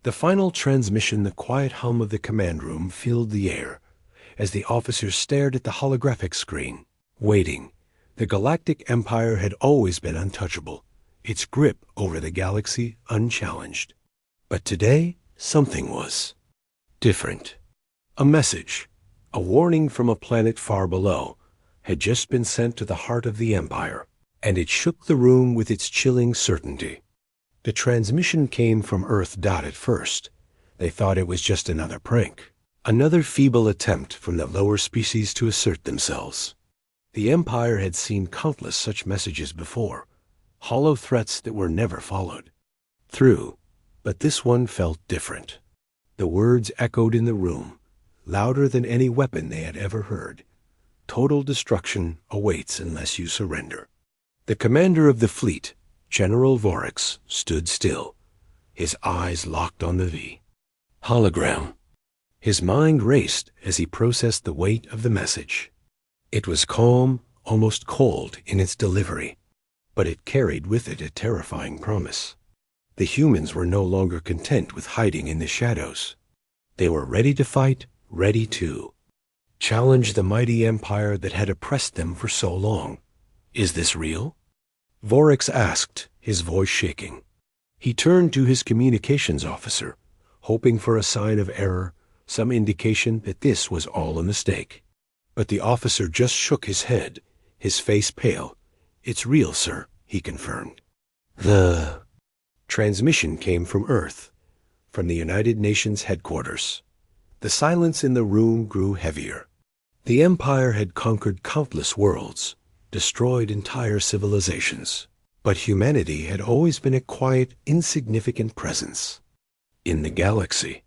The final transmission, the quiet hum of the command room filled the air as the officers stared at the holographic screen, waiting. The Galactic Empire had always been untouchable, its grip over the galaxy unchallenged. But today, something was different. A message, a warning from a planet far below, had just been sent to the heart of the Empire, and it shook the room with its chilling certainty. The transmission came from Earth. At first, they thought it was just another prank, another feeble attempt from the lower species to assert themselves. The Empire had seen countless such messages before, hollow threats that were never followed through, but this one felt different. The words echoed in the room, louder than any weapon they had ever heard. Total destruction awaits unless you surrender. The commander of the fleet, General Vorex, stood still, his eyes locked on the V. Hologram. His mind raced as he processed the weight of the message. It was calm, almost cold in its delivery, but it carried with it a terrifying promise. The humans were no longer content with hiding in the shadows. They were ready to fight, ready to challenge the mighty empire that had oppressed them for so long. Is this real? Vorex asked, his voice shaking. He turned to his communications officer, hoping for a sign of error, some indication that this was all a mistake. But the officer just shook his head, his face pale. It's real, sir, he confirmed. The transmission came from Earth, from the United Nations headquarters. The silence in the room grew heavier. The Empire had conquered countless worlds, destroyed entire civilizations, but humanity had always been a quiet, insignificant presence in the galaxy.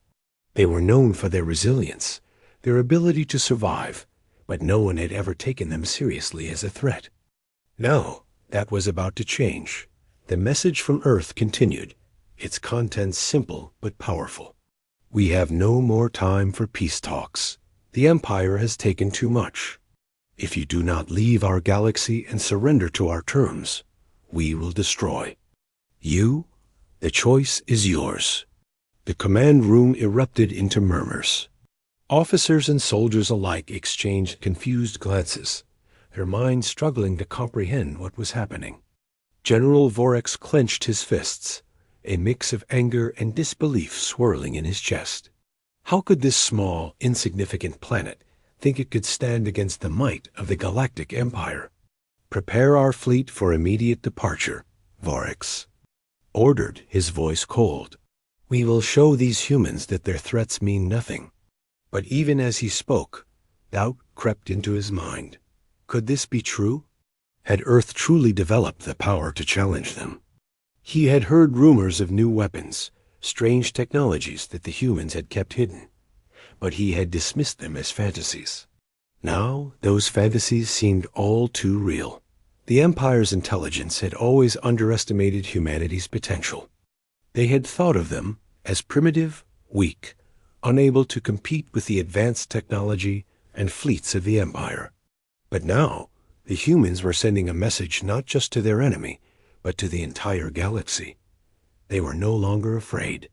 They were known for their resilience, their ability to survive, but no one had ever taken them seriously as a threat. Now, that was about to change. The message from Earth continued, its contents simple but powerful. We have no more time for peace talks. The Empire has taken too much. If you do not leave our galaxy and surrender to our terms, we will destroy you. The choice is yours. The command room erupted into murmurs. Officers and soldiers alike exchanged confused glances, their minds struggling to comprehend what was happening. General Vorex clenched his fists, a mix of anger and disbelief swirling in his chest. How could this small, insignificant planet think it could stand against the might of the Galactic Empire? Prepare our fleet for immediate departure, Vorex ordered, his voice cold. We will show these humans that their threats mean nothing. But even as he spoke, doubt crept into his mind. Could this be true? Had Earth truly developed the power to challenge them? He had heard rumors of new weapons, strange technologies that the humans had kept hidden, but he had dismissed them as fantasies. Now, those fantasies seemed all too real. The Empire's intelligence had always underestimated humanity's potential. They had thought of them as primitive, weak, unable to compete with the advanced technology and fleets of the Empire. But now, the humans were sending a message not just to their enemy, but to the entire galaxy. They were no longer afraid.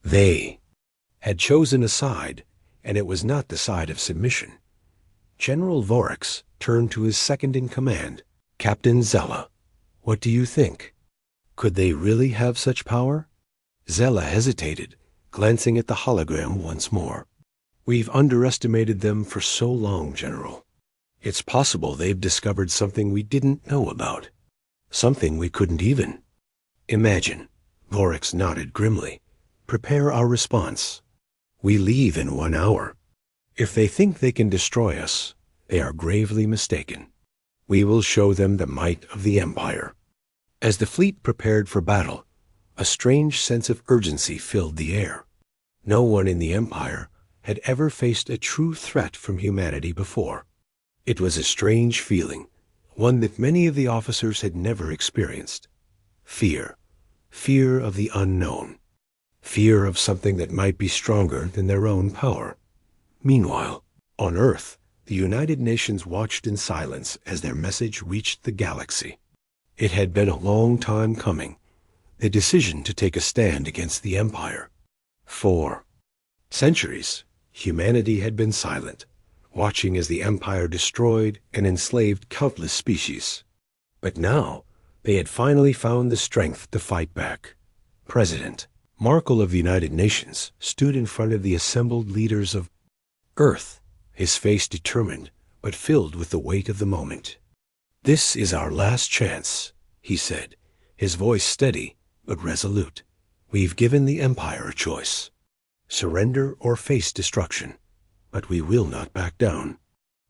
They had chosen a side, and it was not the side of submission. General Vorex turned to his second-in-command, Captain Zella. What do you think? Could they really have such power? Zella hesitated, glancing at the hologram once more. We've underestimated them for so long, General. It's possible they've discovered something we didn't know about. Something we couldn't even imagine. Vorex nodded grimly. Prepare our response. We leave in 1 hour. If they think they can destroy us, they are gravely mistaken. We will show them the might of the Empire. As the fleet prepared for battle, a strange sense of urgency filled the air. No one in the Empire had ever faced a true threat from humanity before. It was a strange feeling, one that many of the officers had never experienced. Fear. Fear of the unknown. Fear of something that might be stronger than their own power. Meanwhile, on Earth, the United Nations watched in silence as their message reached the galaxy. It had been a long time coming, the decision to take a stand against the Empire. For centuries, humanity had been silent, watching as the Empire destroyed and enslaved countless species. But now, they had finally found the strength to fight back. President Markle of the United Nations stood in front of the assembled leaders of Earth, his face determined but filled with the weight of the moment. "This is our last chance," he said, his voice steady but resolute. "We've given the Empire a choice. Surrender or face destruction, but we will not back down."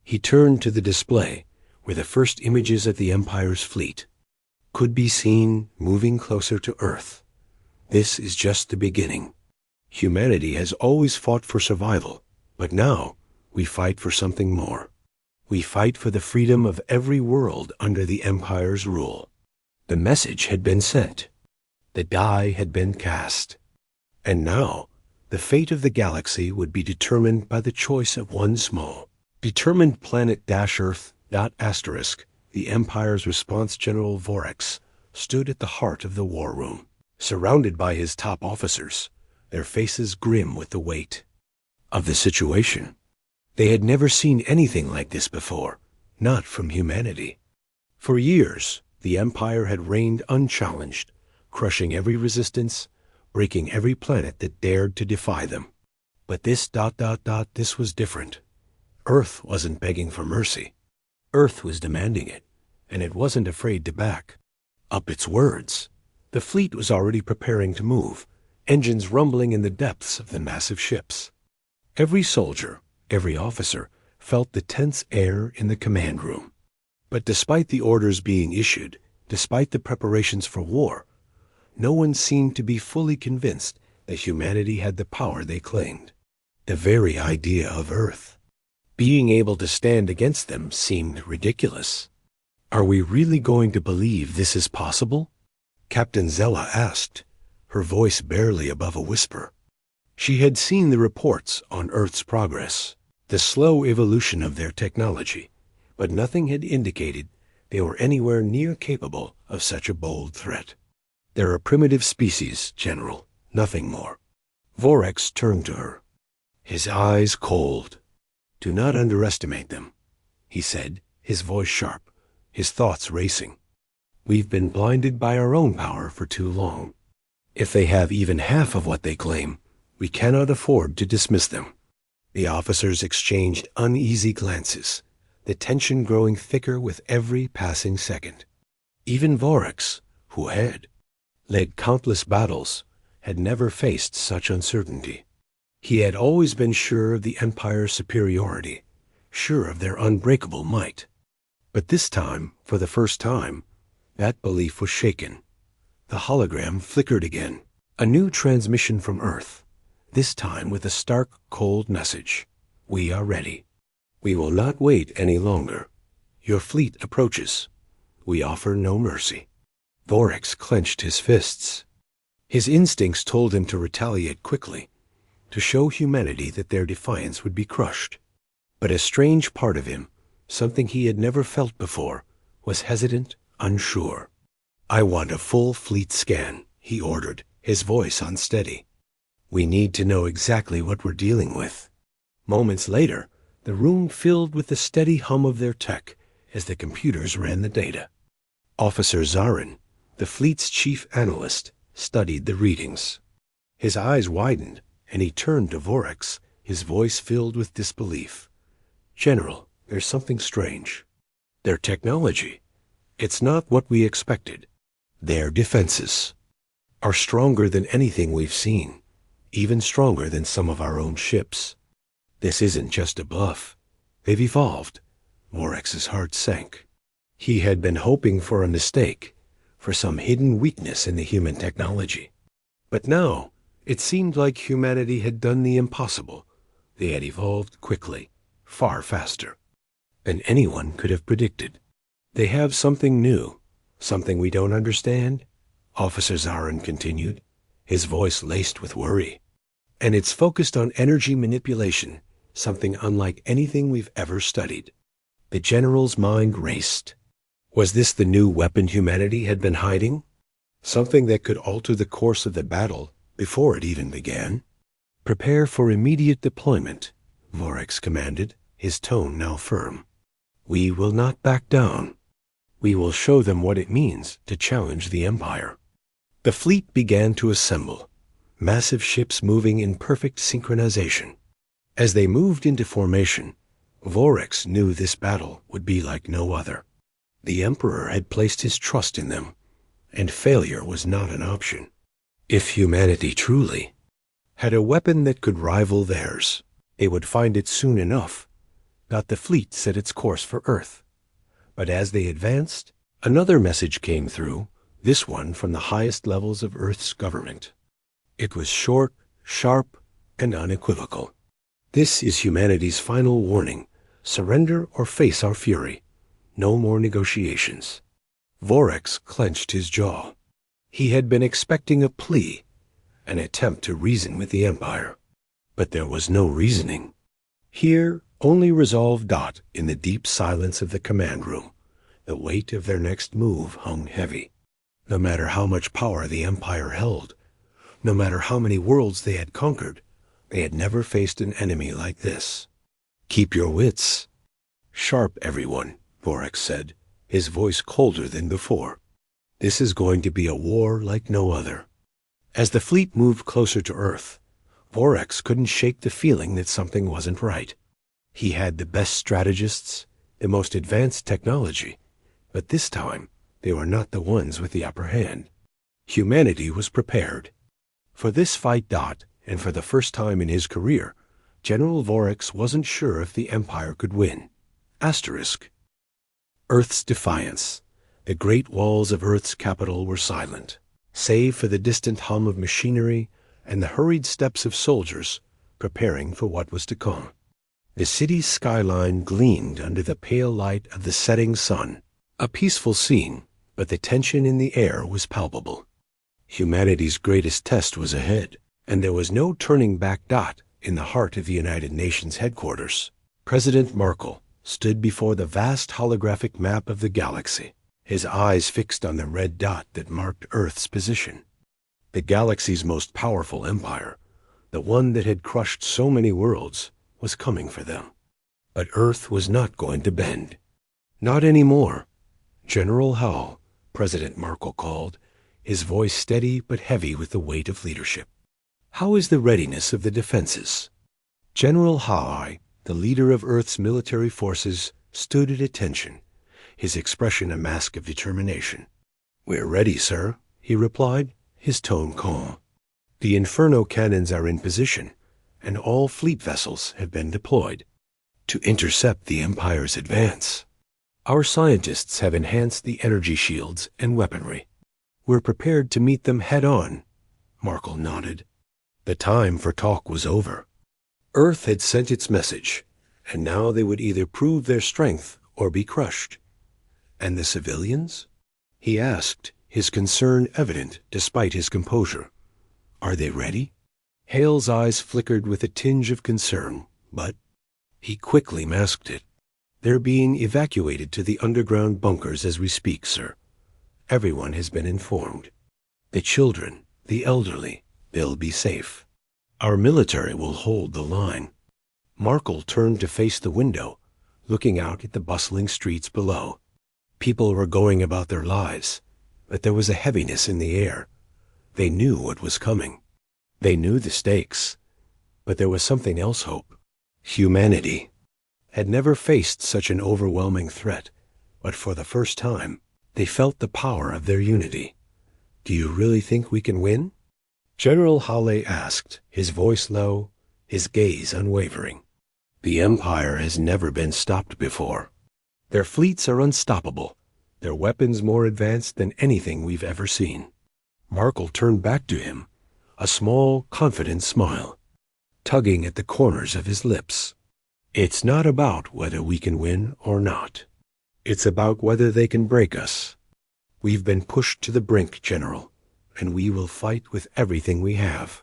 He turned to the display where the first images of the Empire's fleet could be seen moving closer to Earth. This is just the beginning. Humanity has always fought for survival, but now we fight for something more. We fight for the freedom of every world under the Empire's rule. The message had been sent. The die had been cast. And now, the fate of the galaxy would be determined by the choice of one small, determined planet-Earth. The Empire's response General Vorex stood at the heart of the war room, surrounded by his top officers, their faces grim with the weight of the situation. They had never seen anything like this before, not from humanity. For years, the Empire had reigned unchallenged, crushing every resistance, breaking every planet that dared to defy them. But this was different. Earth wasn't begging for mercy. Earth was demanding it, and it wasn't afraid to back up its words. The fleet was already preparing to move, engines rumbling in the depths of the massive ships. Every soldier, every officer, felt the tense air in the command room. But despite the orders being issued, despite the preparations for war, no one seemed to be fully convinced that humanity had the power they claimed. The very idea of Earth being able to stand against them seemed ridiculous. "Are we really going to believe this is possible?" Captain Zella asked, her voice barely above a whisper. She had seen the reports on Earth's progress, the slow evolution of their technology, but nothing had indicated they were anywhere near capable of such a bold threat. "They're a primitive species, General, nothing more." Vorex turned to her, his eyes cold. "Do not underestimate them," he said, his voice sharp, his thoughts racing. "We've been blinded by our own power for too long. If they have even half of what they claim, we cannot afford to dismiss them." The officers exchanged uneasy glances, the tension growing thicker with every passing second. Even Vorex, who had led countless battles, had never faced such uncertainty. He had always been sure of the Empire's superiority, sure of their unbreakable might. But this time, for the first time, that belief was shaken. The hologram flickered again, a new transmission from Earth, this time with a stark, cold message. "We are ready. We will not wait any longer. Your fleet approaches. We offer no mercy." Vorex clenched his fists. His instincts told him to retaliate quickly, to show humanity that their defiance would be crushed. But a strange part of him, something he had never felt before, was hesitant, unsure. "I want a full fleet scan," he ordered, his voice unsteady. "We need to know exactly what we're dealing with." Moments later, the room filled with the steady hum of their tech as the computers ran the data. Officer Zarin, the fleet's chief analyst, studied the readings. His eyes widened, and he turned to Vorex, his voice filled with disbelief. "General, there's something strange. Their technology, it's not what we expected. Their defenses are stronger than anything we've seen, even stronger than some of our own ships. This isn't just a bluff. They've evolved." Vorex's heart sank. He had been hoping for a mistake, for some hidden weakness in the human technology. But now, it seemed like humanity had done the impossible. They had evolved quickly, far faster than anyone could have predicted. "They have something new, something we don't understand," Officer Zarin continued, his voice laced with worry. "And it's focused on energy manipulation, something unlike anything we've ever studied." The general's mind raced. Was this the new weapon humanity had been hiding? Something that could alter the course of the battle before it even began? Prepare for immediate deployment, Vorex commanded, his tone now firm. We will not back down. We will show them what it means to challenge the Empire. The fleet began to assemble, massive ships moving in perfect synchronization. As they moved into formation, Vorex knew this battle would be like no other. The Emperor had placed his trust in them, and failure was not an option. If humanity truly had a weapon that could rival theirs, they would find it soon enough. The fleet set its course for Earth. But as they advanced, another message came through, this one from the highest levels of Earth's government. It was short, sharp, and unequivocal. This is humanity's final warning. Surrender or face our fury. No more negotiations. Vorex clenched his jaw. He had been expecting a plea, an attempt to reason with the Empire. But there was no reasoning. Here, only resolve. In the deep silence of the command room, the weight of their next move hung heavy. No matter how much power the Empire held, no matter how many worlds they had conquered, they had never faced an enemy like this. Keep your wits sharp, everyone, Vorex said, his voice colder than before. This is going to be a war like no other. As the fleet moved closer to Earth, Vorex couldn't shake the feeling that something wasn't right. He had the best strategists, the most advanced technology, but this time they were not the ones with the upper hand. Humanity was prepared. For this fight. And for the first time in his career, General Vorex wasn't sure if the Empire could win. Earth's defiance. The great walls of Earth's capital were silent, save for the distant hum of machinery and the hurried steps of soldiers preparing for what was to come. The city's skyline gleamed under the pale light of the setting sun. A peaceful scene, but the tension in the air was palpable. Humanity's greatest test was ahead, and there was no turning back. In the heart of the United Nations headquarters, President Markle stood before the vast holographic map of the galaxy, his eyes fixed on the red dot that marked Earth's position. The galaxy's most powerful empire, the one that had crushed so many worlds, was coming for them. But Earth was not going to bend. Not anymore. General Howell, President Markle called, his voice steady but heavy with the weight of leadership. How is the readiness of the defenses? General Howell, the leader of Earth's military forces, stood at attention, his expression a mask of determination. We're ready, sir, he replied, his tone calm. The Inferno cannons are in position, and all fleet vessels have been deployed to intercept the Empire's advance. Our scientists have enhanced the energy shields and weaponry. We're prepared to meet them head-on. Markle nodded. The time for talk was over. Earth had sent its message, and now they would either prove their strength or be crushed. And the civilians? He asked, his concern evident despite his composure. Are they ready? Hale's eyes flickered with a tinge of concern, but he quickly masked it. They're being evacuated to the underground bunkers as we speak, sir. Everyone has been informed. The children, the elderly, they'll be safe. Our military will hold the line. Markle turned to face the window, looking out at the bustling streets below. People were going about their lives, but there was a heaviness in the air. They knew what was coming. They knew the stakes, but there was something else. Hope. Humanity had never faced such an overwhelming threat, but for the first time, they felt the power of their unity. Do you really think we can win? General Howley asked, his voice low, his gaze unwavering. The Empire has never been stopped before. Their fleets are unstoppable, their weapons more advanced than anything we've ever seen. Markle turned back to him, a small, confident smile, tugging at the corners of his lips. It's not about whether we can win or not. It's about whether they can break us. We've been pushed to the brink, General, and we will fight with everything we have.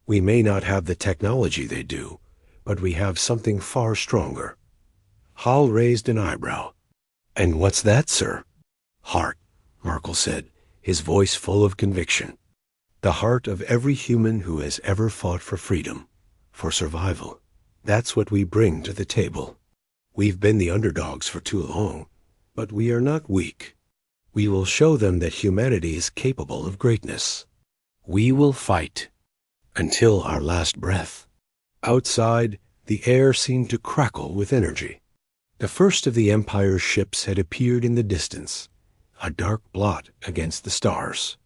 We may not have the technology they do, but we have something far stronger. Hall raised an eyebrow. And what's that, sir? Heart, Markle said, his voice full of conviction. The heart of every human who has ever fought for freedom. for survival. That's what we bring to the table. We've been the underdogs for too long, but we are not weak. We will show them that humanity is capable of greatness. We will fight until our last breath. Outside, the air seemed to crackle with energy. The first of the Empire's ships had appeared in the distance, a dark blot against the stars.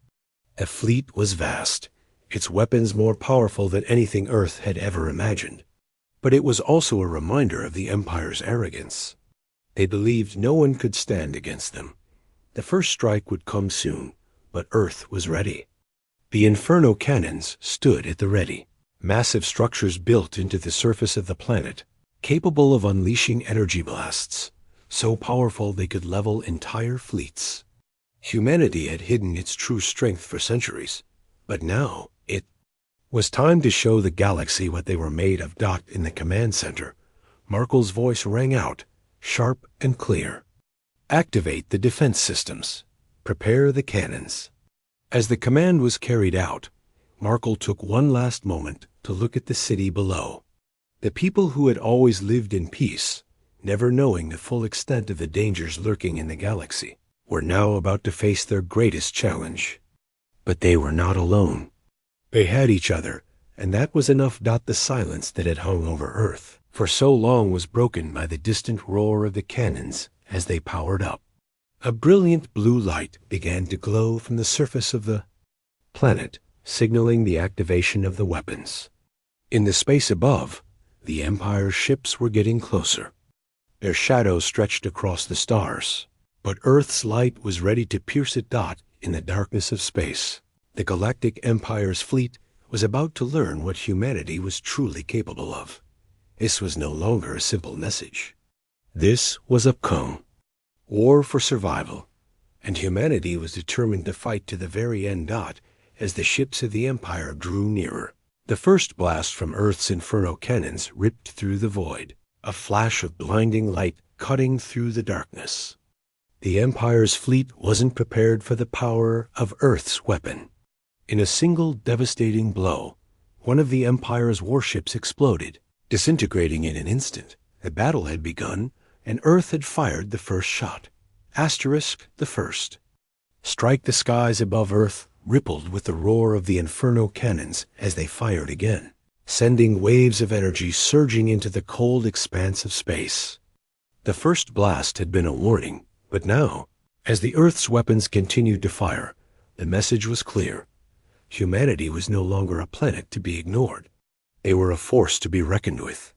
The fleet was vast, its weapons more powerful than anything Earth had ever imagined. But it was also a reminder of the Empire's arrogance. They believed no one could stand against them. The first strike would come soon, but Earth was ready. The Inferno cannons stood at the ready, massive structures built into the surface of the planet, capable of unleashing energy blasts, so powerful they could level entire fleets. Humanity had hidden its true strength for centuries, but now it was time to show the galaxy what they were made of. In the command center, Markel's voice rang out, sharp and clear. Activate the defense systems. Prepare the cannons. As the command was carried out, Markel took one last moment to look at the city below. The people who had always lived in peace, never knowing the full extent of the dangers lurking in the galaxy, were now about to face their greatest challenge. But they were not alone. They had each other, and that was enough. The silence that had hung over Earth for so long was broken by the distant roar of the cannons as they powered up. A brilliant blue light began to glow from the surface of the planet, signaling the activation of the weapons. In the space above, the Empire's ships were getting closer. Their shadows stretched across the stars, but Earth's light was ready to pierce it. In the darkness of space, the Galactic Empire's fleet was about to learn what humanity was truly capable of. This was no longer a simple message. This was a war for survival, and humanity was determined to fight to the very end. As the ships of the Empire drew nearer, the first blast from Earth's Inferno cannons ripped through the void, a flash of blinding light cutting through the darkness. The Empire's fleet wasn't prepared for the power of Earth's weapon. In a single devastating blow, one of the Empire's warships exploded, disintegrating in an instant. The battle had begun, and Earth had fired the first shot. The first. Strike the skies above Earth rippled with the roar of the Inferno cannons as they fired again, sending waves of energy surging into the cold expanse of space. The first blast had been a warning, but now, as the Earth's weapons continued to fire, the message was clear. Humanity was no longer a planet to be ignored. They were a force to be reckoned with.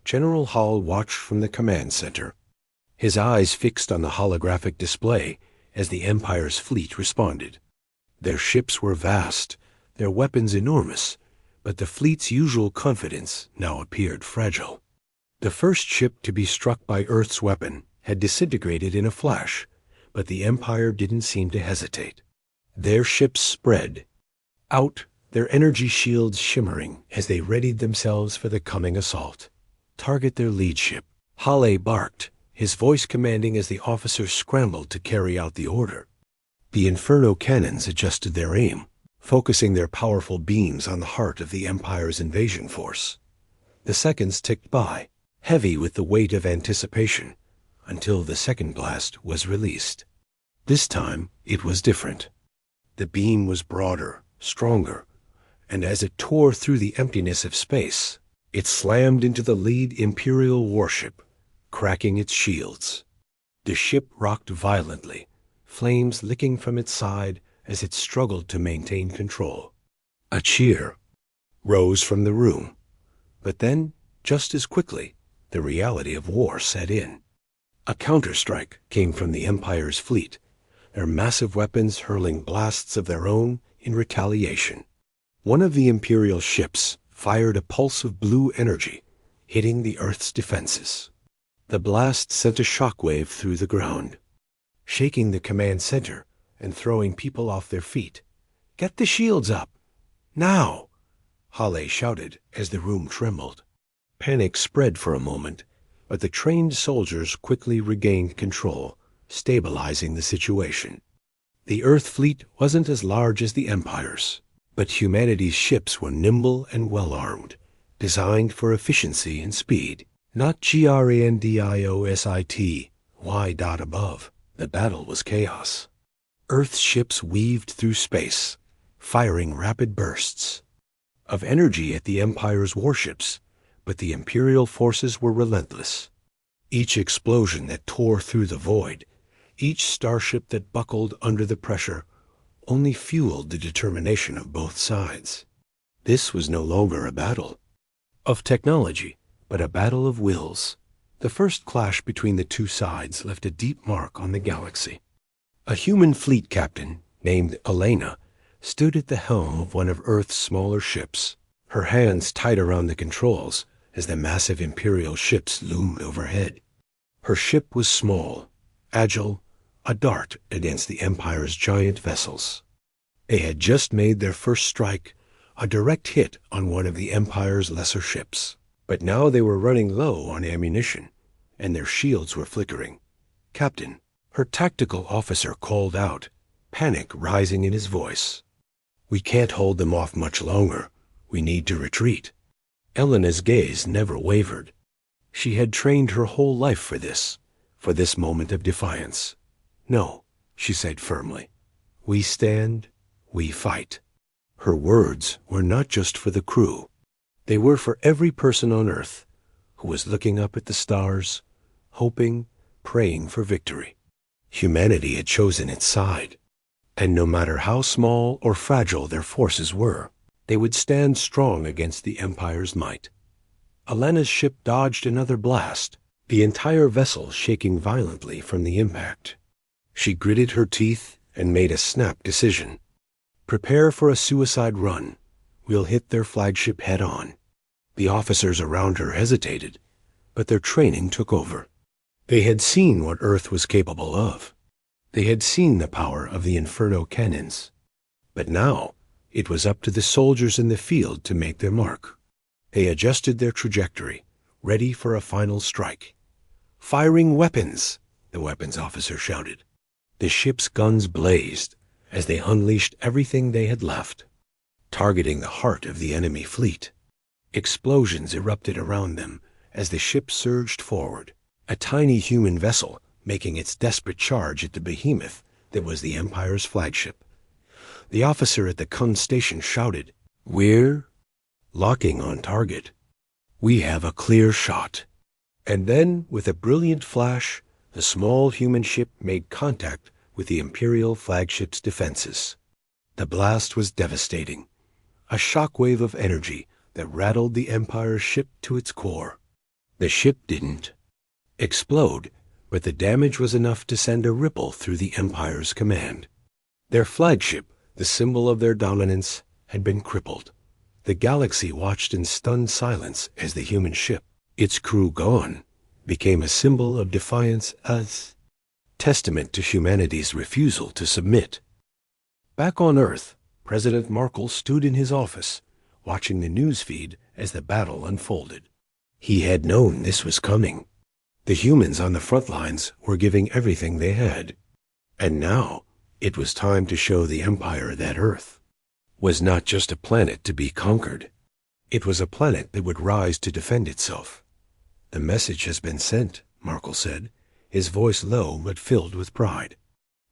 General Hall watched from the command center, his eyes fixed on the holographic display as the Empire's fleet responded. Their ships were vast, their weapons enormous, but the fleet's usual confidence now appeared fragile. The first ship to be struck by Earth's weapon had disintegrated in a flash, but the Empire didn't seem to hesitate. Their ships spread out, their energy shields shimmering as they readied themselves for the coming assault. Target their lead ship. Hale barked, his voice commanding as the officers scrambled to carry out the order. The Inferno cannons adjusted their aim, focusing their powerful beams on the heart of the Empire's invasion force. The seconds ticked by, heavy with the weight of anticipation, until the second blast was released. This time, it was different. The beam was broader, stronger, and as it tore through the emptiness of space, it slammed into the lead Imperial warship, cracking its shields. The ship rocked violently, flames licking from its side as it struggled to maintain control. A cheer rose from the room, but then, just as quickly, the reality of war set in. A counterstrike came from the Empire's fleet, their massive weapons hurling blasts of their own in retaliation. One of the Imperial ships fired a pulse of blue energy, hitting the Earth's defenses. The blast sent a shockwave through the ground, shaking the command center and throwing people off their feet. "Get the shields up! Now!" Hale shouted as the room trembled. Panic spread for a moment, but the trained soldiers quickly regained control, stabilizing the situation. The Earth fleet wasn't as large as the Empire's, but humanity's ships were nimble and well-armed, designed for efficiency and speed, not grandiosity, y dot above. The battle was chaos. Earth's ships weaved through space, firing rapid bursts of energy at the Empire's warships, but the Imperial forces were relentless. Each explosion that tore through the void, each starship that buckled under the pressure, only fueled the determination of both sides. This was no longer a battle of technology, but a battle of wills. The first clash between the two sides left a deep mark on the galaxy. A human fleet captain named Elena stood at the helm of one of Earth's smaller ships, her hands tight around the controls as the massive Imperial ships loomed overhead. Her ship was small, agile, a dart against the Empire's giant vessels. They had just made their first strike, a direct hit on one of the Empire's lesser ships. But now they were running low on ammunition, and their shields were flickering. "Captain," her tactical officer called out, panic rising in his voice. "We can't hold them off much longer. We need to retreat." Elena's gaze never wavered. She had trained her whole life for this moment of defiance. "No," she said firmly. "We stand, we fight." Her words were not just for the crew. They were for every person on Earth who was looking up at the stars, hoping, praying for victory. Humanity had chosen its side, and no matter how small or fragile their forces were, they would stand strong against the Empire's might. Elena's ship dodged another blast, the entire vessel shaking violently from the impact. She gritted her teeth and made a snap decision. "Prepare for a suicide run. We'll hit their flagship head on." The officers around her hesitated, but their training took over. They had seen what Earth was capable of. They had seen the power of the Inferno cannons. But now it was up to the soldiers in the field to make their mark. They adjusted their trajectory, ready for a final strike. "Firing weapons!" the weapons officer shouted. The ship's guns blazed as they unleashed everything they had left, targeting the heart of the enemy fleet. Explosions erupted around them as the ship surged forward, a tiny human vessel making its desperate charge at the behemoth that was the Empire's flagship. The officer at the con station shouted, "We're locking on target. We have a clear shot." And then, with a brilliant flash, the small human ship made contact with the Imperial flagship's defenses. The blast was devastating, a shockwave of energy that rattled the Empire's ship to its core. The ship didn't explode, but the damage was enough to send a ripple through the Empire's command. Their flagship, the symbol of their dominance, had been crippled. The galaxy watched in stunned silence as the human ship, its crew gone, became a symbol of defiance as testament to humanity's refusal to submit. Back on Earth, President Markle stood in his office, watching the news feed as the battle unfolded. He had known this was coming. The humans on the front lines were giving everything they had. And now it was time to show the Empire that Earth was not just a planet to be conquered. It was a planet that would rise to defend itself. "The message has been sent," Markle said, his voice low but filled with pride.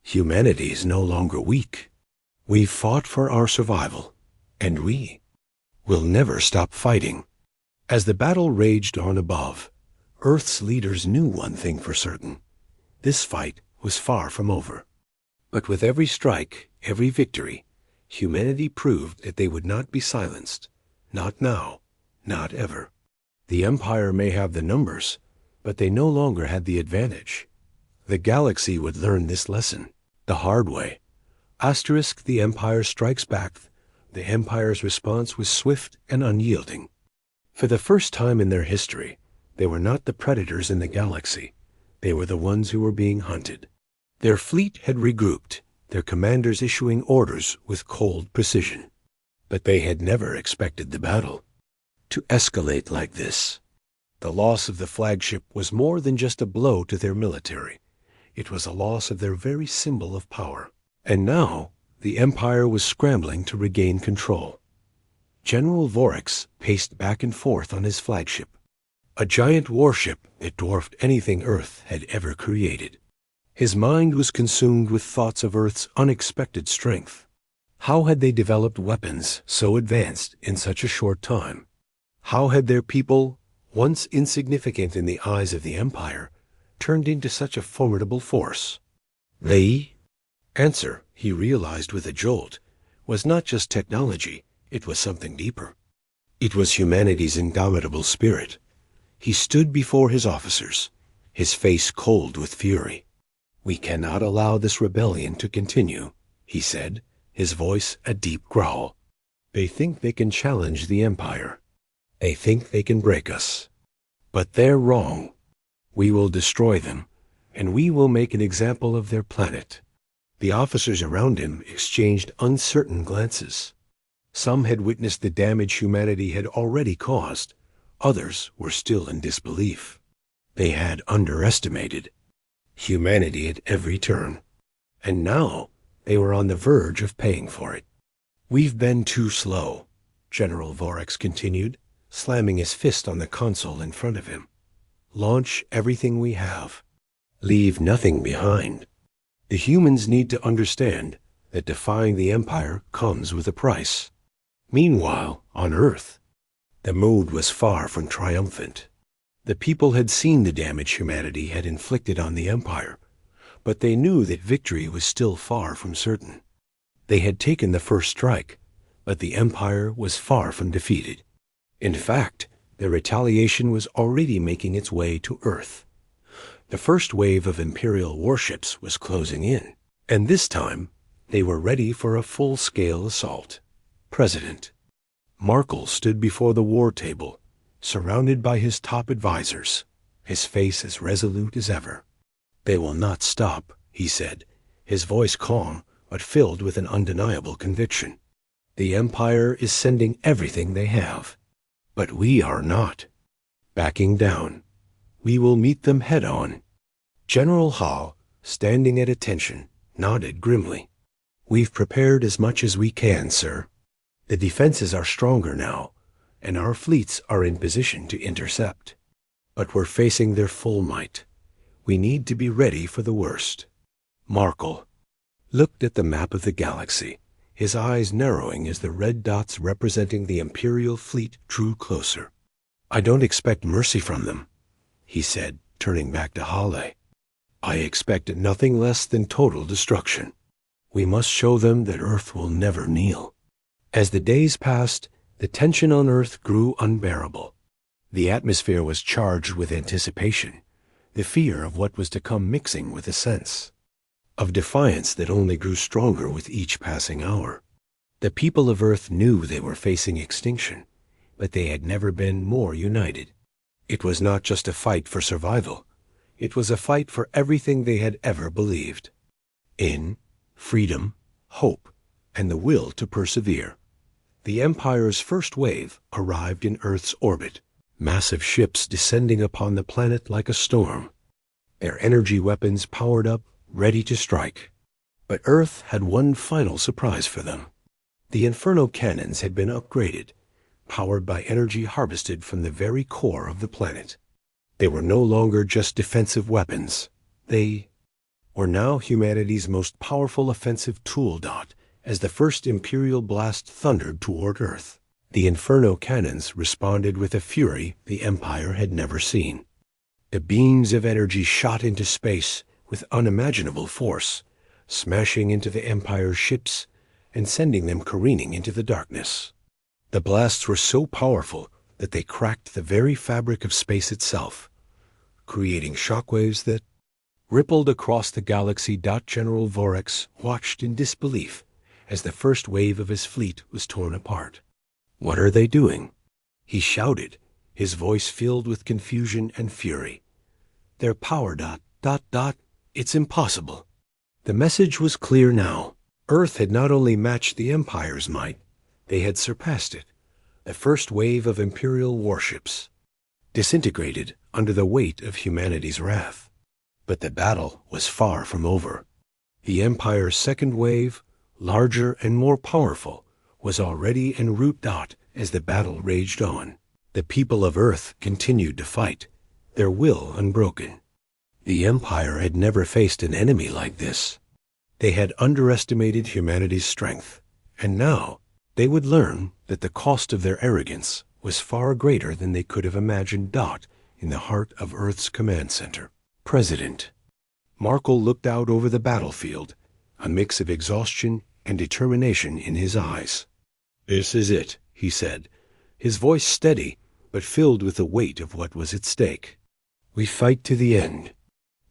"Humanity is no longer weak. We've fought for our survival, and we will never stop fighting." As the battle raged on above, Earth's leaders knew one thing for certain. This fight was far from over. But with every strike, every victory, humanity proved that they would not be silenced. Not now, not ever. The Empire may have the numbers, but they no longer had the advantage. The galaxy would learn this lesson the hard way. The Empire strikes back. The Empire's response was swift and unyielding. For the first time in their history, they were not the predators in the galaxy. They were the ones who were being hunted. Their fleet had regrouped, their commanders issuing orders with cold precision. But they had never expected the battle to escalate like this. The loss of the flagship was more than just a blow to their military. It was a loss of their very symbol of power. And now the Empire was scrambling to regain control. General Vorex paced back and forth on his flagship, a giant warship that dwarfed anything Earth had ever created. His mind was consumed with thoughts of Earth's unexpected strength. How had they developed weapons so advanced in such a short time? How had their people, once insignificant in the eyes of the Empire, turned into such a formidable force? Answer, he realized with a jolt, was not just technology, it was something deeper. It was humanity's indomitable spirit. He stood before his officers, his face cold with fury. "We cannot allow this rebellion to continue," he said, his voice a deep growl. "They think they can challenge the Empire. They think they can break us. But they're wrong. We will destroy them, and we will make an example of their planet." The officers around him exchanged uncertain glances. Some had witnessed the damage humanity had already caused. Others were still in disbelief. They had underestimated humanity at every turn, and now they were on the verge of paying for it. "We've been too slow," General Vorex continued, slamming his fist on the console in front of him. "Launch everything we have. Leave nothing behind. The humans need to understand that defying the Empire comes with a price." Meanwhile, on Earth, the mood was far from triumphant. The people had seen the damage humanity had inflicted on the Empire, but they knew that victory was still far from certain. They had taken the first strike, but the Empire was far from defeated. In fact, their retaliation was already making its way to Earth. The first wave of Imperial warships was closing in, and this time they were ready for a full-scale assault. President Markle stood before the war table, surrounded by his top advisors, his face as resolute as ever. "They will not stop," he said, his voice calm but filled with an undeniable conviction. "The Empire is sending everything they have, but we are not backing down. We will meet them head-on." General Hall, standing at attention, nodded grimly. "We've prepared as much as we can, sir. The defenses are stronger now, and our fleets are in position to intercept. But we're facing their full might. We need to be ready for the worst." Markle looked at the map of the galaxy, his eyes narrowing as the red dots representing the Imperial fleet drew closer. "I don't expect mercy from them," he said, turning back to Halle. "I expect nothing less than total destruction. We must show them that Earth will never kneel." As the days passed, the tension on Earth grew unbearable. The atmosphere was charged with anticipation, the fear of what was to come mixing with a sense of defiance that only grew stronger with each passing hour. The people of Earth knew they were facing extinction, but they had never been more united. It was not just a fight for survival. It was a fight for everything they had ever believed in: freedom, hope, and the will to persevere. The Empire's first wave arrived in Earth's orbit, massive ships descending upon the planet like a storm, their energy weapons powered up, ready to strike. But Earth had one final surprise for them. The Inferno cannons had been upgraded, powered by energy harvested from the very core of the planet. They were no longer just defensive weapons. They were now humanity's most powerful offensive tool. As the first Imperial blast thundered toward Earth, the Inferno cannons responded with a fury the Empire had never seen. The beams of energy shot into space with unimaginable force, smashing into the Empire's ships and sending them careening into the darkness. The blasts were so powerful that they cracked the very fabric of space itself, creating shockwaves that rippled across the galaxy. General Vorex watched in disbelief as the first wave of his fleet was torn apart. "What are they doing?" he shouted, his voice filled with confusion and fury. "Their power ... It's impossible." The message was clear now. Earth had not only matched the Empire's might, they had surpassed it. The first wave of Imperial warships disintegrated under the weight of humanity's wrath. But the battle was far from over. The Empire's second wave, larger and more powerful, was already en route. as the battle raged on. The people of Earth continued to fight, their will unbroken. The Empire had never faced an enemy like this. They had underestimated humanity's strength, and now they would learn that the cost of their arrogance was far greater than they could have imagined. In the heart of Earth's command center, President Markle looked out over the battlefield, a mix of exhaustion and determination in his eyes. "This is it," he said, his voice steady but filled with the weight of what was at stake. "We fight to the end.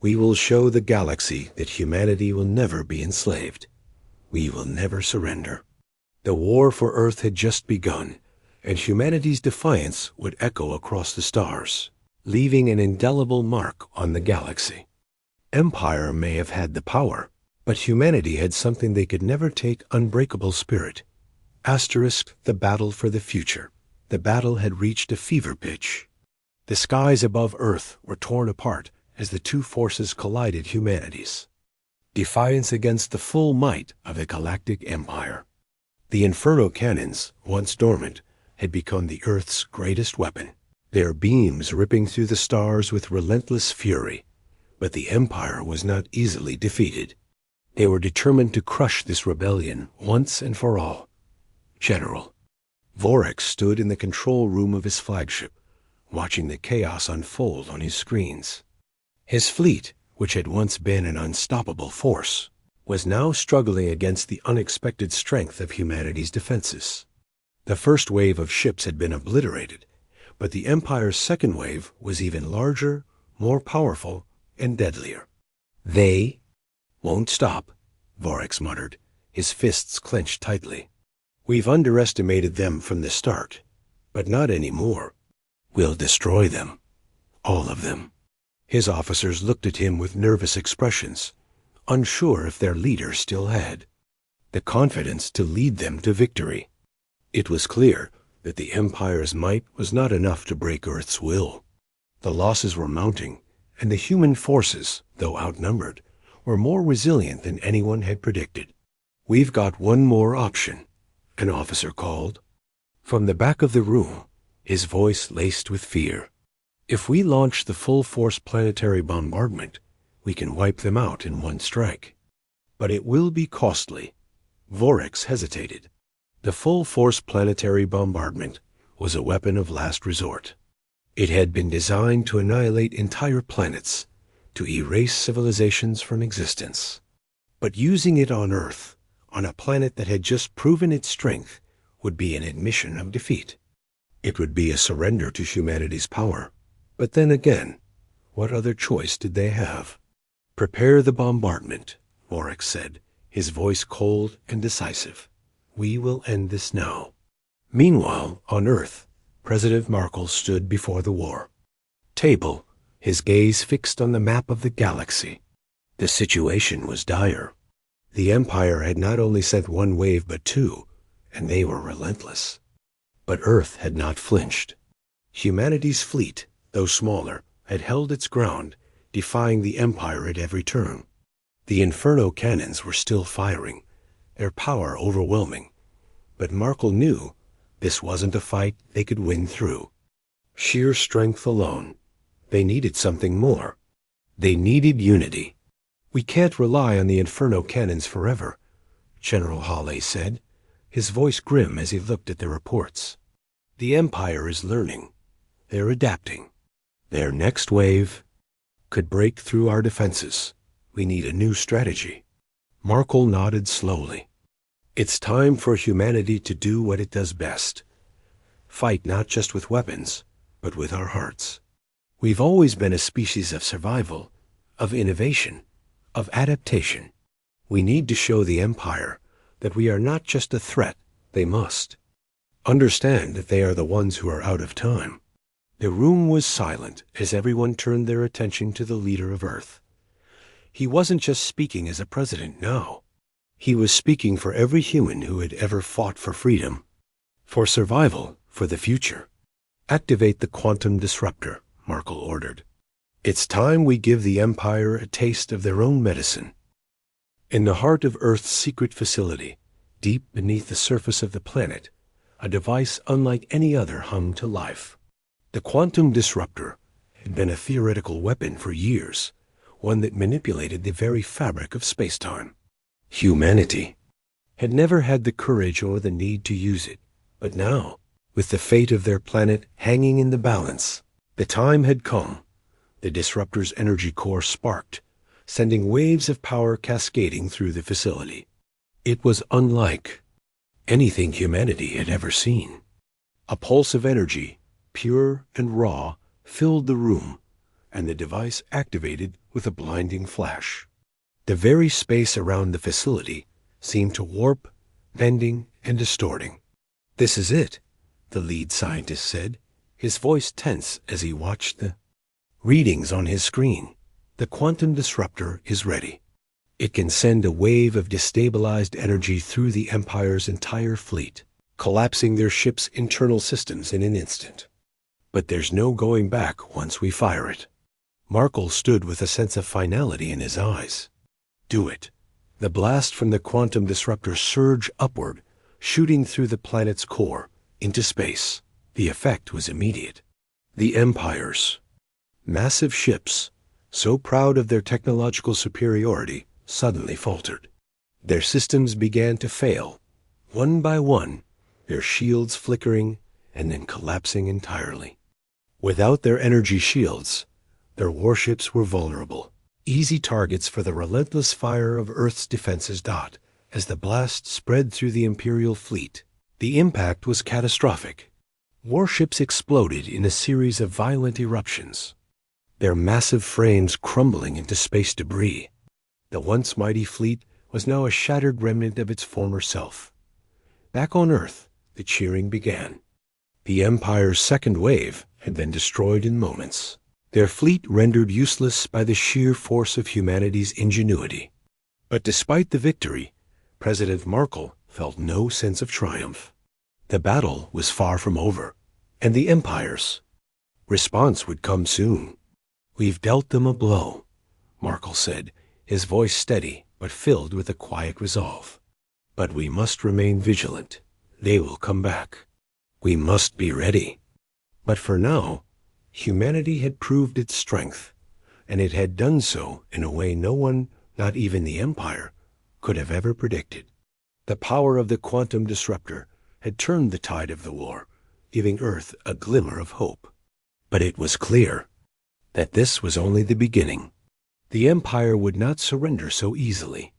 We will show the galaxy that humanity will never be enslaved. We will never surrender." The war for Earth had just begun, and humanity's defiance would echo across the stars, leaving an indelible mark on the galaxy. Empire may have had the power, but humanity had something they could never take: unbreakable spirit. The battle for the future. The battle had reached a fever pitch. The skies above Earth were torn apart as the two forces collided: humanity's defiance against the full might of the Galactic Empire. The Inferno cannons, once dormant, had become the Earth's greatest weapon, their beams ripping through the stars with relentless fury. But the Empire was not easily defeated. They were determined to crush this rebellion once and for all. General Vorex stood in the control room of his flagship, watching the chaos unfold on his screens. His fleet, which had once been an unstoppable force, was now struggling against the unexpected strength of humanity's defenses. The first wave of ships had been obliterated, but the Empire's second wave was even larger, more powerful, and deadlier. "They won't stop," Vorex muttered, his fists clenched tightly. "We've underestimated them from the start, but not anymore. We'll destroy them. All of them." His officers looked at him with nervous expressions, unsure if their leader still had the confidence to lead them to victory. It was clear that the Empire's might was not enough to break Earth's will. The losses were mounting, and the human forces, though outnumbered, were more resilient than anyone had predicted. "We've got one more option," an officer called. From the back of the room, his voice laced with fear. "If we launch the full-force planetary bombardment, we can wipe them out in one strike. But it will be costly." Vorex hesitated. The full-force planetary bombardment was a weapon of last resort. It had been designed to annihilate entire planets, to erase civilizations from existence. But using it on Earth, on a planet that had just proven its strength, would be an admission of defeat. It would be a surrender to humanity's power. But then again, what other choice did they have? "Prepare the bombardment," Vorex said, his voice cold and decisive. "We will end this now." Meanwhile, on Earth, President Markle stood before the war table, his gaze fixed on the map of the galaxy. The situation was dire. The Empire had not only sent one wave but two, and they were relentless. But Earth had not flinched. Humanity's fleet, though smaller, had held its ground, defying the Empire at every turn. The Inferno cannons were still firing, their power overwhelming. But Markle knew this wasn't a fight they could win through sheer strength alone. They needed something more. They needed unity. "We can't rely on the Inferno cannons forever," General Hawley said, his voice grim as he looked at the reports. "The Empire is learning. They're adapting. Their next wave could break through our defenses. We need a new strategy." Markle nodded slowly. "It's time for humanity to do what it does best. Fight not just with weapons, but with our hearts. We've always been a species of survival, of innovation, of adaptation. We need to show the Empire that we are not just a threat. They must understand that they are the ones who are out of time." The room was silent as everyone turned their attention to the leader of Earth. He wasn't just speaking as a president now. He was speaking for every human who had ever fought for freedom, for survival, for the future. "Activate the quantum disruptor," Markle ordered. "It's time we give the Empire a taste of their own medicine." In the heart of Earth's secret facility, deep beneath the surface of the planet, a device unlike any other hung to life. The quantum disruptor had been a theoretical weapon for years, one that manipulated the very fabric of space-time. Humanity had never had the courage or the need to use it, but now, with the fate of their planet hanging in the balance, the time had come. The disruptor's energy core sparked, sending waves of power cascading through the facility. It was unlike anything humanity had ever seen. A pulse of energy, pure and raw, filled the room, and the device activated with a blinding flash. The very space around the facility seemed to warp, bending, and distorting. "This is it," the lead scientist said, his voice tense as he watched the readings on his screen. "The quantum disruptor is ready. It can send a wave of destabilized energy through the Empire's entire fleet, collapsing their ship's internal systems in an instant. But there's no going back once we fire it." Markle stood with a sense of finality in his eyes. "Do it." The blast from the quantum disruptor surged upward, shooting through the planet's core, into space. The effect was immediate. The Empire's massive ships, so proud of their technological superiority, suddenly faltered. Their systems began to fail, one by one, their shields flickering and then collapsing entirely. Without their energy shields, their warships were vulnerable, easy targets for the relentless fire of Earth's defenses. As the blast spread through the Imperial fleet, the impact was catastrophic. Warships exploded in a series of violent eruptions, their massive frames crumbling into space debris. The once mighty fleet was now a shattered remnant of its former self. Back on Earth, the cheering began. The Empire's second wave had been destroyed in moments, their fleet rendered useless by the sheer force of humanity's ingenuity. But despite the victory, President Markle felt no sense of triumph. The battle was far from over, and the Empire's response would come soon. "We've dealt them a blow," Markle said, his voice steady but filled with a quiet resolve. "But we must remain vigilant. They will come back. We must be ready." But for now, humanity had proved its strength, and it had done so in a way no one, not even the Empire, could have ever predicted. The power of the quantum disruptor had turned the tide of the war, giving Earth a glimmer of hope. But it was clear that this was only the beginning. The Empire would not surrender so easily.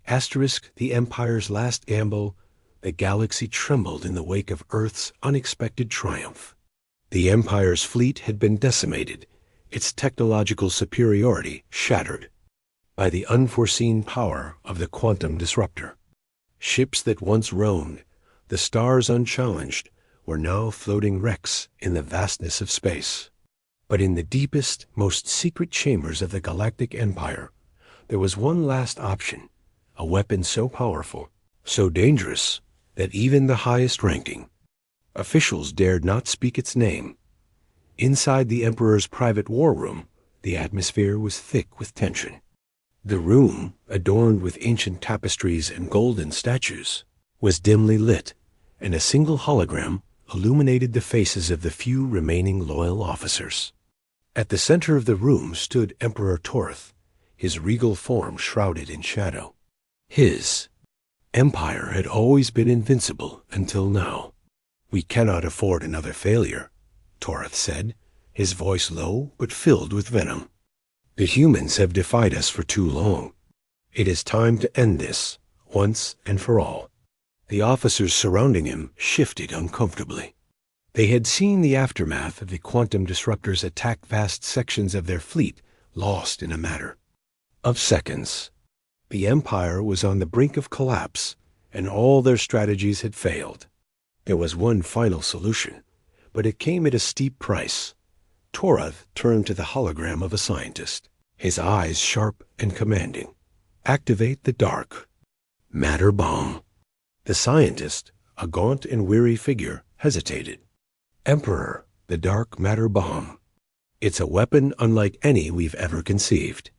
The Empire's last gamble, the galaxy trembled in the wake of Earth's unexpected triumph. The Empire's fleet had been decimated, its technological superiority shattered by the unforeseen power of the quantum disruptor. Ships that once roamed the stars unchallenged were now floating wrecks in the vastness of space. But in the deepest, most secret chambers of the Galactic Empire, there was one last option, a weapon so powerful, so dangerous, that even the highest-ranking officials dared not speak its name. Inside the Emperor's private war room, the atmosphere was thick with tension. The room, adorned with ancient tapestries and golden statues, was dimly lit, and a single hologram illuminated the faces of the few remaining loyal officers. At the center of the room stood Emperor Torth, his regal form shrouded in shadow. His empire had always been invincible until now. "We cannot afford another failure," Torth said, his voice low but filled with venom. "The humans have defied us for too long. It is time to end this, once and for all." The officers surrounding him shifted uncomfortably. They had seen the aftermath of the quantum disruptors attack vast sections of their fleet, lost in a matter of seconds. The Empire was on the brink of collapse, and all their strategies had failed. There was one final solution, but it came at a steep price. Torth turned to the hologram of a scientist, his eyes sharp and commanding. "Activate the dark matter bomb." The scientist, a gaunt and weary figure, hesitated. "Emperor, the dark matter bomb. It's a weapon unlike any we've ever conceived.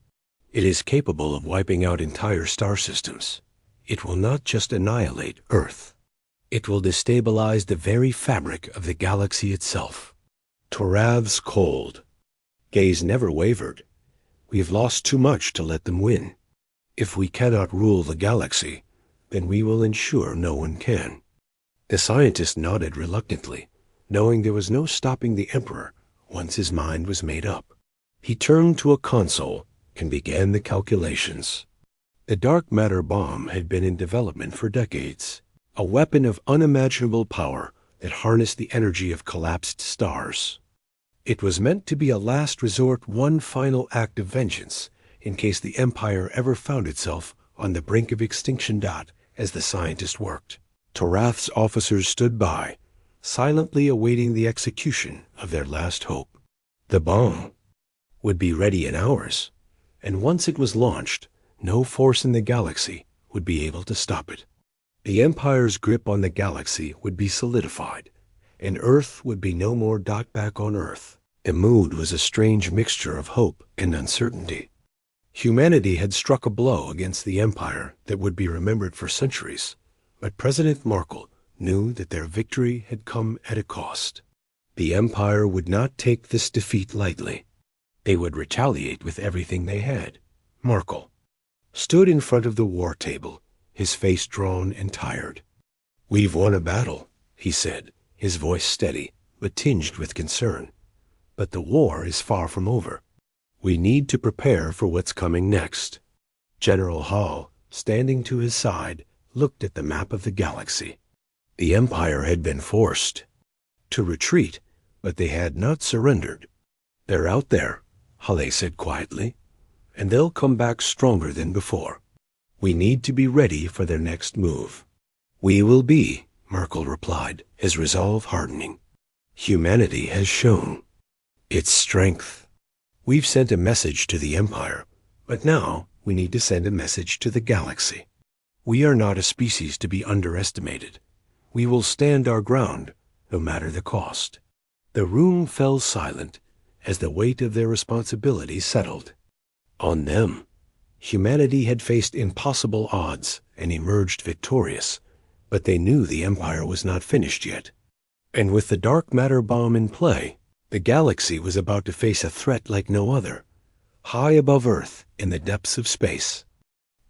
It is capable of wiping out entire star systems. It will not just annihilate Earth. It will destabilize the very fabric of the galaxy itself. Torav's cold gaze never wavered. We've lost too much to let them win. If we cannot rule the galaxy, then we will ensure no one can. The scientist nodded reluctantly, knowing there was no stopping the Emperor once his mind was made up. He turned to a console and began the calculations. The dark matter bomb had been in development for decades, a weapon of unimaginable power that harnessed the energy of collapsed stars. It was meant to be a last resort, one final act of vengeance in case the Empire ever found itself on the brink of extinction. As the scientist worked, Torath's officers stood by, silently awaiting the execution of their last hope. The bomb would be ready in hours, and once it was launched, no force in the galaxy would be able to stop it. The Empire's grip on the galaxy would be solidified, and Earth would be no more back on Earth. The mood was a strange mixture of hope and uncertainty. Humanity had struck a blow against the Empire that would be remembered for centuries, but President Markle knew that their victory had come at a cost. The Empire would not take this defeat lightly. They would retaliate with everything they had. Markle stood in front of the war table, his face drawn and tired. "We've won a battle," he said, his voice steady but tinged with concern. "But the war is far from over. We need to prepare for what's coming next." General Hall, standing to his side, looked at the map of the galaxy. The Empire had been forced to retreat, but they had not surrendered. "They're out there," Hale said quietly, "and they'll come back stronger than before. We need to be ready for their next move." "We will be," Markle replied, his resolve hardening. "Humanity has shown its strength. We've sent a message to the Empire, but now we need to send a message to the galaxy. We are not a species to be underestimated. We will stand our ground, no matter the cost." The room fell silent as the weight of their responsibility settled on them. Humanity had faced impossible odds and emerged victorious, but they knew the Empire was not finished yet. And with the dark matter bomb in play, the galaxy was about to face a threat like no other, high above Earth in the depths of space.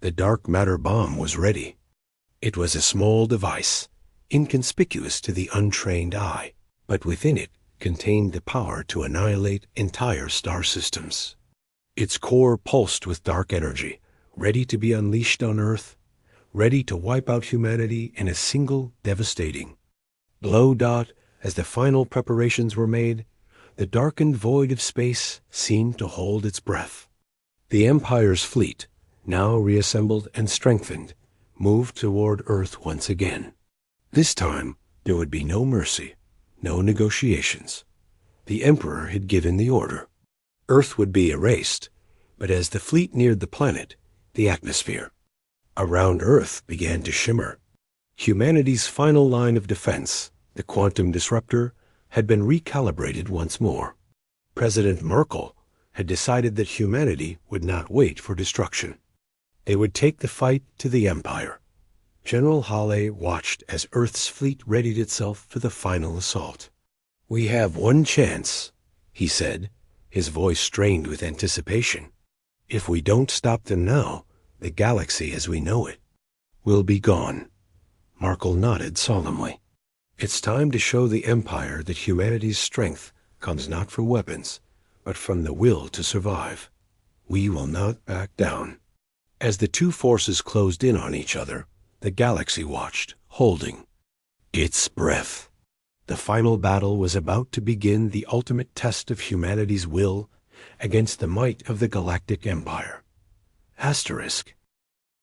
The dark matter bomb was ready. It was a small device, inconspicuous to the untrained eye, but within it contained the power to annihilate entire star systems. Its core pulsed with dark energy, ready to be unleashed on Earth, ready to wipe out humanity in a single devastating blow. As the final preparations were made, the darkened void of space seemed to hold its breath. The Empire's fleet, now reassembled and strengthened, moved toward Earth once again. This time, there would be no mercy, no negotiations. The Emperor had given the order. Earth would be erased, but as the fleet neared the planet, the atmosphere around Earth began to shimmer. Humanity's final line of defense, the quantum disruptor, had been recalibrated once more. President Merkel had decided that humanity would not wait for destruction. They would take the fight to the Empire. General Hale watched as Earth's fleet readied itself for the final assault. "We have one chance," he said, his voice strained with anticipation. "If we don't stop them now, the galaxy as we know it will be gone." Markle nodded solemnly. "It's time to show the Empire that humanity's strength comes not from weapons, but from the will to survive. We will not back down." As the two forces closed in on each other, the galaxy watched, holding its breath. The final battle was about to begin, the ultimate test of humanity's will against the might of the Galactic Empire. Asterisk.